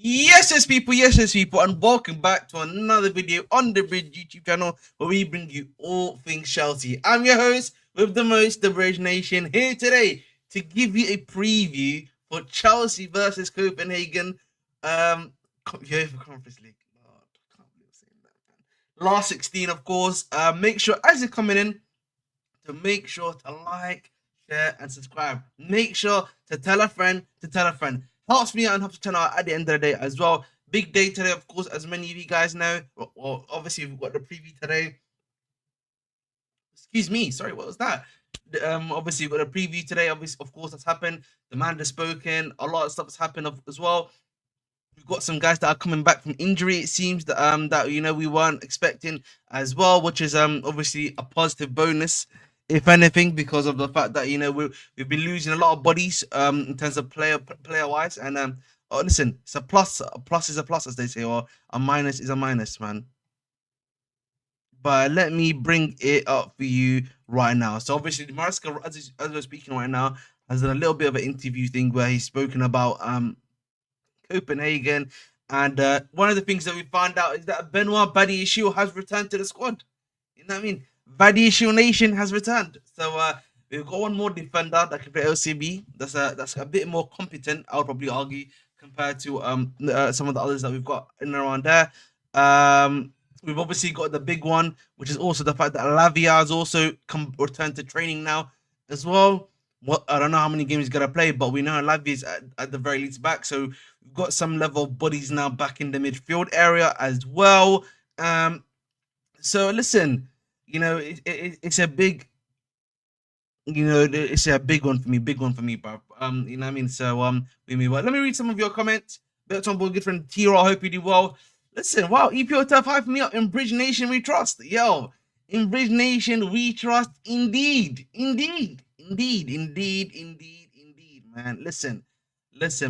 Yes, people, and welcome back to another video on the Bridge YouTube channel where we bring you all things Chelsea. I'm your host with the most, the Bridge Nation, here today to give you a preview for Chelsea versus Copenhagen, UEFA Conference League. Lord, I can't believe I'm saying that, man. Last 16, of course. Make sure as you're coming in to make sure to like, share, and subscribe. Make sure to tell a friend to tell a friend. Helps me out and helps the channel out at the end of the day as well. Big day today, of course, as many of you guys know. Well, obviously, we've got the preview today. Excuse me, sorry, what was that? Obviously, we've got a preview today. Obviously, of course, that's happened. The man has spoken. A lot of stuff has happened as well. We've got some guys that are coming back from injury. It seems that we weren't expecting as well, which is obviously a positive bonus, if anything, because of the fact that we've been losing a lot of bodies in terms of player wise. And oh, listen, it's a plus. A plus is a plus, as they say, or a minus is a minus, man. But let me bring it up for you right now. So obviously, Maresca, as we're speaking right now, has done a little bit of an interview thing where he's spoken about Copenhagen, and one of the things that we found out is that Benoit Badiashile has returned to the squad. You know what I mean? Badiashile Nation has returned. So we've got one more defender that can play LCB. That's a bit more competent, I would probably argue, compared to some of the others that we've got in and around there. We've obviously got the big one, which is also the fact that Lavia has also returned to training now as well. Well, I don't know how many games he's gonna play, but we know Lavia is at the very least back. So we've got some level of bodies now back in the midfield area as well. So listen, it's a big, it's a big one for me, bro. You know what I mean? So let me read some of your comments. Bit on board, good friend Tiro. I hope you do well. Listen, wow, EPO Tough hype me up. In Bridge Nation we trust. Yo, in Bridge Nation we trust indeed, man. Listen,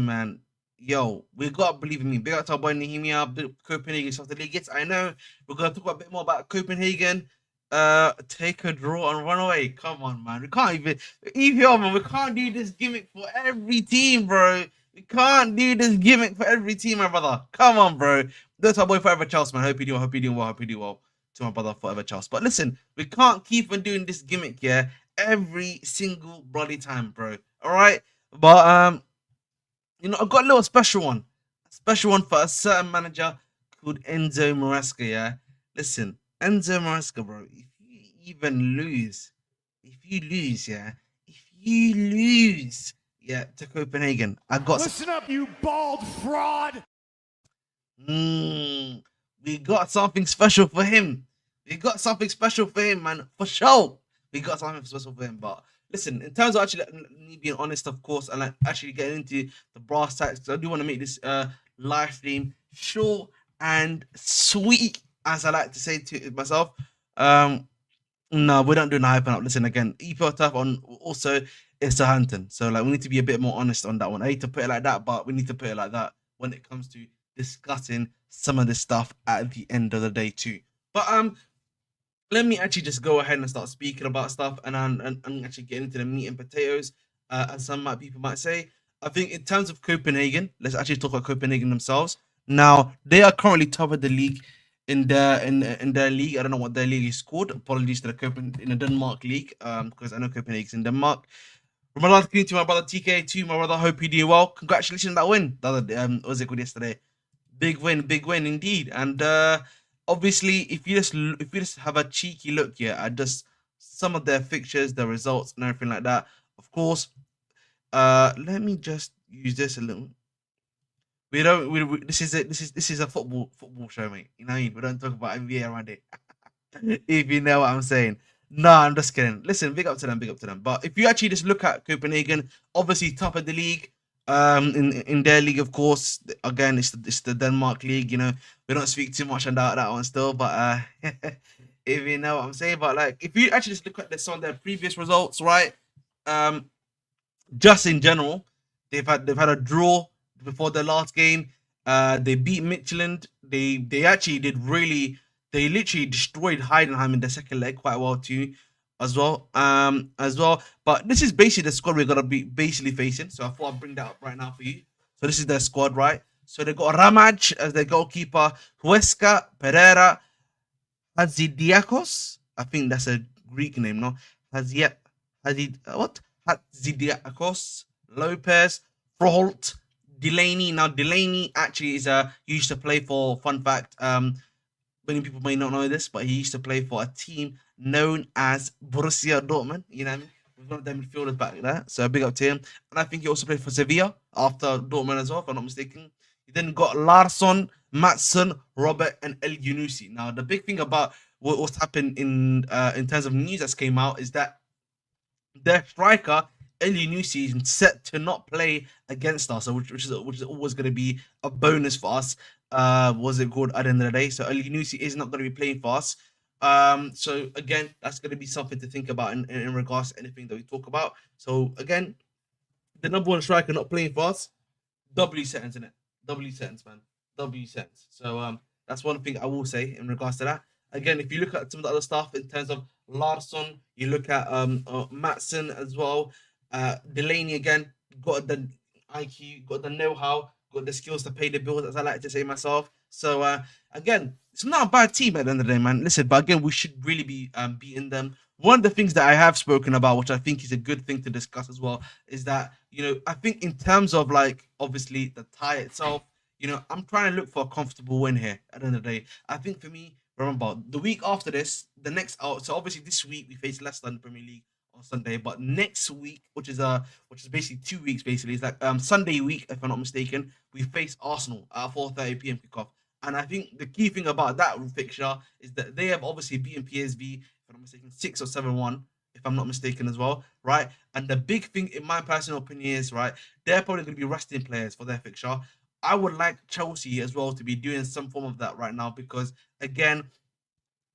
man. Yo, we gotta believe in me. Big up to our boy Nehemia, Copenhagen South League. Yes, I know. We're gonna talk a bit more about Copenhagen. Take a draw and run away. Come on, man. We can't even EPO, man. We can't do this gimmick for every team, bro. We can't do this gimmick for every team, my brother. Come on, bro. That's my boy Forever Charles, man. Hope you do well, hope you do well, hope you do well. To my brother Forever Charles. But listen, we can't keep on doing this gimmick, yeah, every single bloody time, bro. All right? But I've got a little special one. A special one for a certain manager called Enzo Maresca, yeah. Listen, Enzo Maresca, bro, if you lose, yeah, to Copenhagen, I got. Listen up, you bald fraud. We got something special for him. Man, for sure. We got something special for him. But listen, in terms of actually me being honest, of course, and like actually getting into the brass tacks, because I do want to make this live stream short and sweet, as I like to say to myself. No, we don't do the hyping up. Listen, again, EPL tough on also it's Southampton. So like we need to be a bit more honest on that one. I hate to put it like that, but we need to put it like that when it comes to discussing some of this stuff at the end of the day too. But let me actually just go ahead and start speaking about stuff and actually get into the meat and potatoes, as some people might say. I think in terms of Copenhagen, let's actually talk about Copenhagen themselves. Now they are currently top of the league in their league. I don't know what their league is called. Apologies to the Denmark league, because I know Copenhagen's in Denmark. From my last to my brother TK2, my brother, hope you do well. Congratulations on that win. The other was it good yesterday? Big win indeed. And obviously, if you just have a cheeky look here at just some of their fixtures, their results, and everything like that. Of course, let me just use this a little. This is a football show, mate. You know what I mean? We don't talk about NBA around it. If you know what I'm saying. No, I'm just kidding. Listen, big up to them. But if you actually just look at Copenhagen, obviously top of the league. In their league, of course, again, it's the Denmark league. You know, we don't speak too much about that one still, but if you know what I'm saying. But like, if you actually just look at some of their previous results, right? Just in general, they've had a draw before their last game. They beat Midtjylland. They actually did really. They literally destroyed Heidenheim in the second leg quite well too, as well. But this is basically the squad we're gonna be basically facing. So I thought I'd bring that up right now for you. So this is their squad, right? So they got Ramaj as their goalkeeper, Huesca, Pereira, Hadzidiakos. I think that's a Greek name, no? Hadzidiakos, Lopez, Froholt, Delaney. Now Delaney actually used to play for, fun fact, many people may not know this, but he used to play for a team known as Borussia Dortmund. You know what I mean? We've got them midfielders back there, so big up to him. And I think he also played for Sevilla after Dortmund as well, if I'm not mistaken. You then got Larsson, Matson, Robert, and El Yunusi. Now, the big thing about what's happened in terms of news that's came out is that their striker El Yunusi is set to not play against us, which is always going to be a bonus for us. Was it good at the end of the day? So El Yunusi is not going to be playing for us. So again, that's going to be something to think about in regards to anything that we talk about. So again, the number one striker not playing for us, W sentence in it. W sentence, man. W sentence. So that's one thing I will say in regards to that. Again, if you look at some of the other stuff in terms of Larsson, you look at Matson as well. Delaney again, got the IQ, got the know-how, got the skills to pay the bills, as I like to say myself. So again, it's not a bad team at the end of the day, man. Listen, but again, we should really be beating them. One of the things that I have spoken about, which I think is a good thing to discuss as well, is that, you know, I think in terms of like obviously the tie itself, you know, I'm trying to look for a comfortable win here at the end of the day. I think for me, remember the week after this, the next out. So obviously this week we face Leicester in the Premier League on Sunday, but next week, which is basically 2 weeks, basically, it's like Sunday week, if I'm not mistaken, we face Arsenal at 4:30 p.m. kickoff. And I think the key thing about that fixture is that they have obviously beaten PSV, if I'm not mistaken, 6 or 7-1, if I'm not mistaken as well, right? And the big thing, in my personal opinion, is, right, they're probably going to be resting players for their fixture. I would like Chelsea as well to be doing some form of that right now because, again,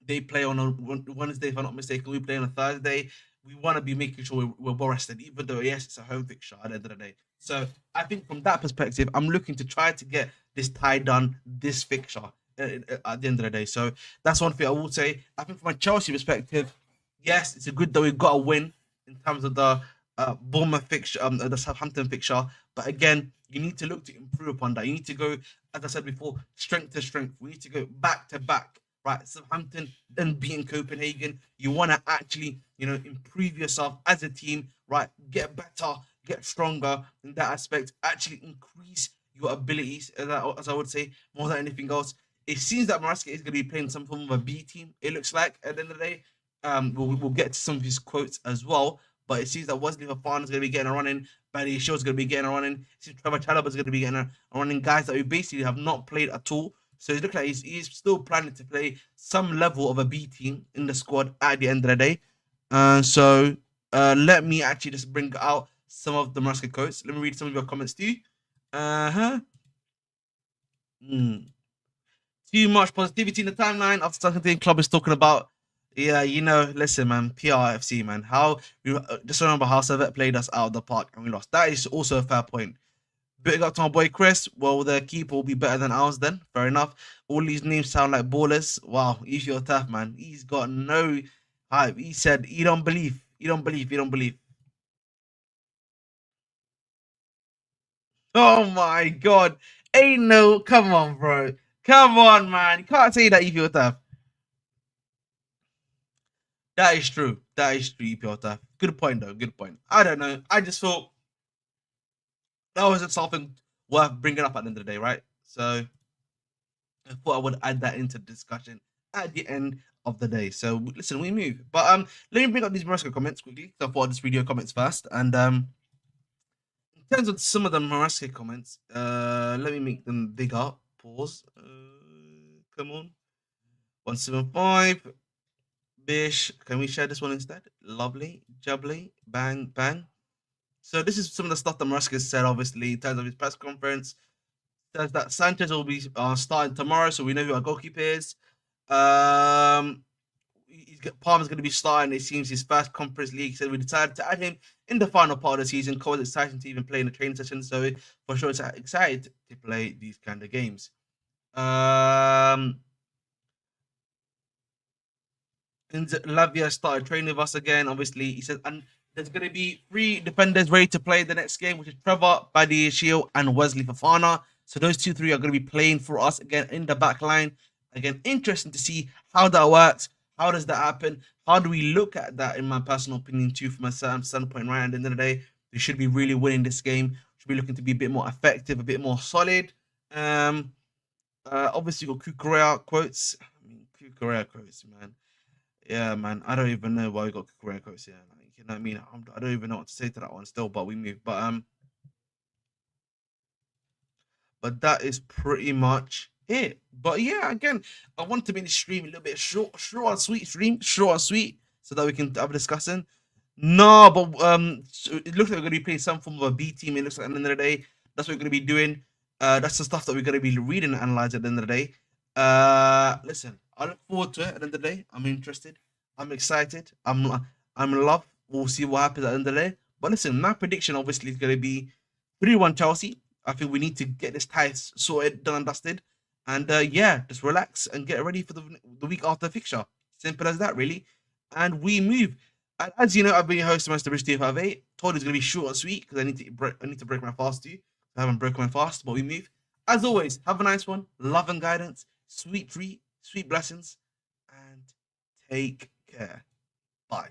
they play on a Wednesday, if I'm not mistaken. We play on a Thursday. We want to be making sure we're well rested, even though, yes, it's a home fixture at the end of the day. So I think from that perspective, I'm looking to try to get this tie done, this fixture at the end of the day. So that's one thing I will say. I think from a Chelsea perspective, yes, it's a good that we've got a win in terms of the Bournemouth fixture, the Southampton fixture. But again, you need to look to improve upon that. You need to go, as I said before, strength to strength. We need to go back to back, right? Southampton, then beating Copenhagen. You want to actually, improve yourself as a team, right? Get better, get stronger in that aspect. Actually increase your abilities, as I would say, more than anything else. It seems that Maresca is going to be playing some form of a B team. It looks like at the end of the day. We'll get to some of his quotes as well. But it seems that Wesley Fofana is going to be getting a running. Buddy Show's going to be getting a running. It seems Trevor Chalobah is going to be getting a running. Guys that we basically have not played at all. So it looks like he's still planning to play some level of a B team in the squad at the end of the day. So let me actually just bring out some of the Maresca quotes. Let me read some of your comments too. Too much positivity in the timeline after something club is talking about. Yeah, listen, man, PRFC, man. How we just remember how Servette played us out of the park and we lost. That is also a fair point. Big up to my boy Chris. Well, the keeper will be better than ours then. Fair enough. All these names sound like ballers. Wow, he's your tough, man. He's got no hype. He said, you don't believe. You don't believe. You don't believe. Oh my God. Ain't no, come on, bro. Come on, man. You can't say that if you're tough. That is true. That is true, Piotr. Good point, though. Good point. I don't know. I just thought that wasn't something worth bringing up at the end of the day, right? So I thought I would add that into the discussion at the end of the day. So listen, we move. But let me bring up these Maresca comments quickly. So I thought I'd just read your comments first. And in terms of some of the Maresca comments, let me make them bigger. Pause. Come on. 175. Bish, can we share this one instead? Lovely, jubbly, bang, bang. So this is some of the stuff that Maresca said, obviously, in terms of his press conference. Says that Sanchez will be starting tomorrow, so we know who our goalkeeper is. Palmer's going to be starting. It seems his first Conference League. So we decided to add him in the final part of the season. Cause it's exciting to even play in the training session. So for sure, it's excited to play these kind of games. Lavia started training with us again. Obviously, he said, and there's going to be 3 defenders ready to play the next game, which is Trevor, Badiashile, and Wesley Fofana. So those 3 are going to be playing for us again in the back line. Again, interesting to see how that works. How does that happen? How do we look at that, in my personal opinion, too, from a certain standpoint, right? At the end of the day, we should be really winning this game. Should be looking to be a bit more effective, a bit more solid. Obviously, got Kukurea quotes. Kukurea quotes, man. Yeah, man. I don't even know why we got Kukurea quotes here. Like, you know what I mean? I don't even know what to say to that one still, but we move. But that is pretty much it. But yeah, again, I want to make the stream a little bit short and sweet so that we can have a discussion. No, but so it looks like we're gonna be playing some form of a B team. It looks like at the end of the day, that's what we're gonna be doing. That's the stuff that we're gonna be reading and analyzing at the end of the day. Listen, I look forward to it at the end of the day. I'm interested. I'm excited. I'm in love. We'll see what happens at the end of the day. But listen, my prediction obviously is gonna be 3-1 Chelsea. I think we need to get this tie sorted, done and dusted. And yeah, just relax and get ready for the week after fixture. Simple as that, really. And we move. And as you know, I've been your host, Mr. Rich 258. Told you it's gonna be short and sweet because I need to break my fast too. I haven't broken my fast, but we move. As always, have a nice one. Love and guidance, sweet treat, sweet blessings, and take care. Bye.